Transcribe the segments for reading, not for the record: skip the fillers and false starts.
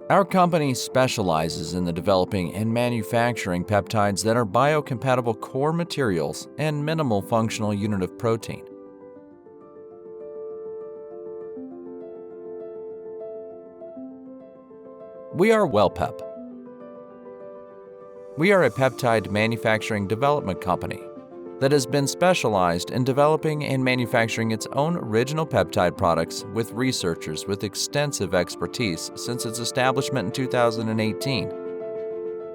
Our company specializes in the developing and manufacturing peptides that are biocompatible core materials and minimal functional unit of protein. We are Wellpep. We are a peptide manufacturing development company that has been specialized in developing and manufacturing its own original peptide products with researchers with extensive expertise since its establishment in 2018.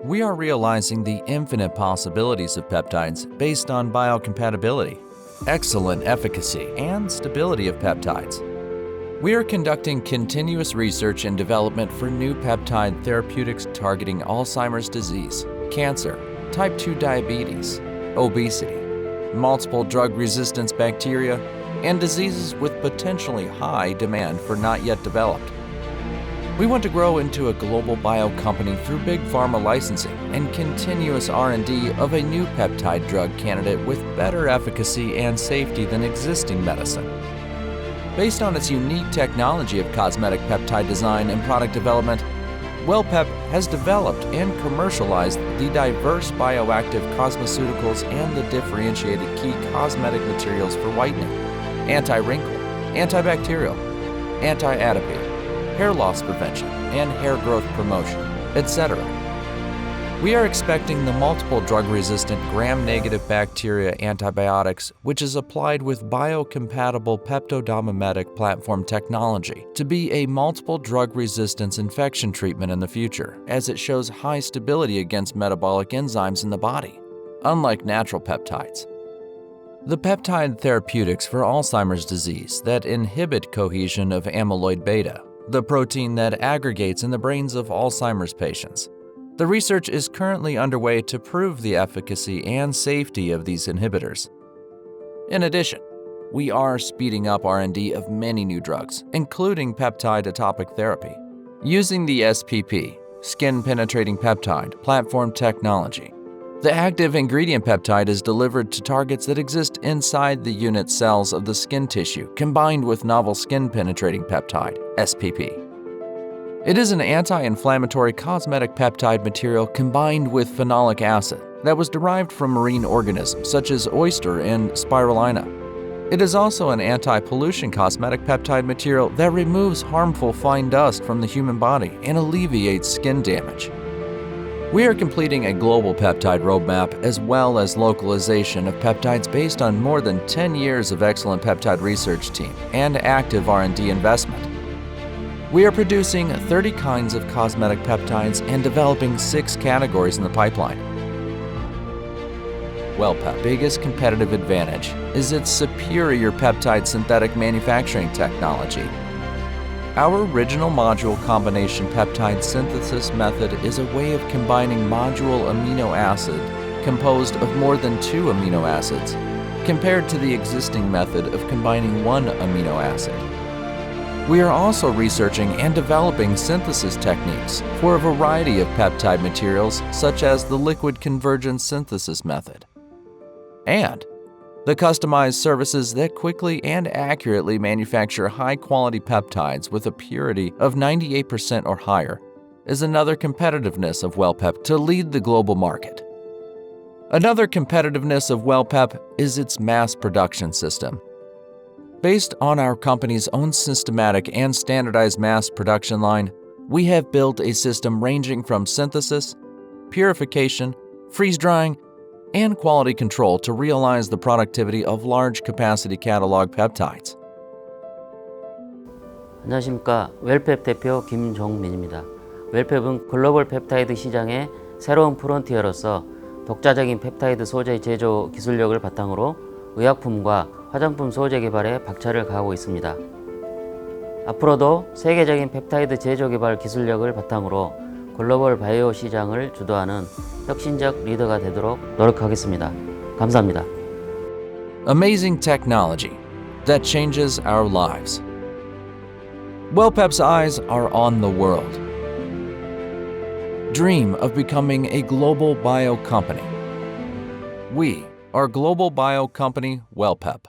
We are realizing the infinite possibilities of peptides based on biocompatibility, excellent efficacy, and stability of peptides. We are conducting continuous research and development for new peptide therapeutics targeting Alzheimer's disease, cancer, type 2 diabetes, obesity, multiple drug-resistance bacteria, and diseases with potentially high demand for not yet developed. We want to grow into a global bio company through big pharma licensing and continuous R&D of a new peptide drug candidate with better efficacy and safety than existing medicine. Based on its unique technology of cosmetic peptide design and product development, Wellpep has developed and commercialized the diverse bioactive cosmeceuticals and the differentiated key cosmetic materials for whitening, anti-wrinkle, antibacterial, anti-atopy, hair loss prevention, and hair growth promotion, etc. We are expecting the multiple drug-resistant gram-negative bacteria antibiotics, which is applied with biocompatible peptodomimetic platform technology, to be a multiple drug resistance infection treatment in the future, as it shows high stability against metabolic enzymes in the body, unlike natural peptides. The peptide therapeutics for Alzheimer's disease that inhibit cohesion of amyloid beta, the protein that aggregates in the brains of Alzheimer's patients. The research is currently underway to prove the efficacy and safety of these inhibitors. In addition, we are speeding up R&D of many new drugs, including peptide atopic therapy, using the SPP, skin-penetrating peptide, platform technology. The active ingredient peptide is delivered to targets that exist inside the unit cells of the skin tissue, combined with novel skin-penetrating peptide, SPP. It is an anti-inflammatory cosmetic peptide material combined with phenolic acid that was derived from marine organisms such as oyster and spirulina. It is also an anti-pollution cosmetic peptide material that removes harmful fine dust from the human body and alleviates skin damage. We are completing a global peptide roadmap as well as localization of peptides based on more than 10 years of excellent peptide research team and active R&D investment. We are producing 30 kinds of cosmetic peptides and developing 6 categories in the pipeline. Wellpep's biggest competitive advantage is its superior peptide synthetic manufacturing technology. Our original module combination peptide synthesis method is a way of combining module amino acid composed of more than 2 amino acids, compared to the existing method of combining 1 amino acid. We are also researching and developing synthesis techniques for a variety of peptide materials such as the liquid convergence synthesis method, and the customized services that quickly and accurately manufacture high-quality peptides with a purity of 98% or higher is another competitiveness of Wellpep to lead the global market. Another competitiveness of Wellpep is its mass production system. Based on our company's own systematic and standardized mass production line, we have built a system ranging from synthesis, purification, freeze-drying, and quality control to realize the productivity of large-capacity catalog peptides. 안녕하십니까. 웰펩 대표 김종민입니다. 웰펩은 글로벌 펩타이드 시장의 새로운 프론티어로서 독자적인 펩타이드 소재 제조 기술력을 바탕으로 의약품과 화장품 소재 개발에 박차를 가하고 있습니다. 앞으로도 세계적인 펩타이드 제조 개발 기술력을 바탕으로 글로벌 바이오 시장을 주도하는 혁신적 리더가 되도록 노력하겠습니다. 감사합니다. Amazing technology that changes our lives. Wellpep's eyes are on the world. Dream of becoming a global bio company. We are global bio company Wellpep.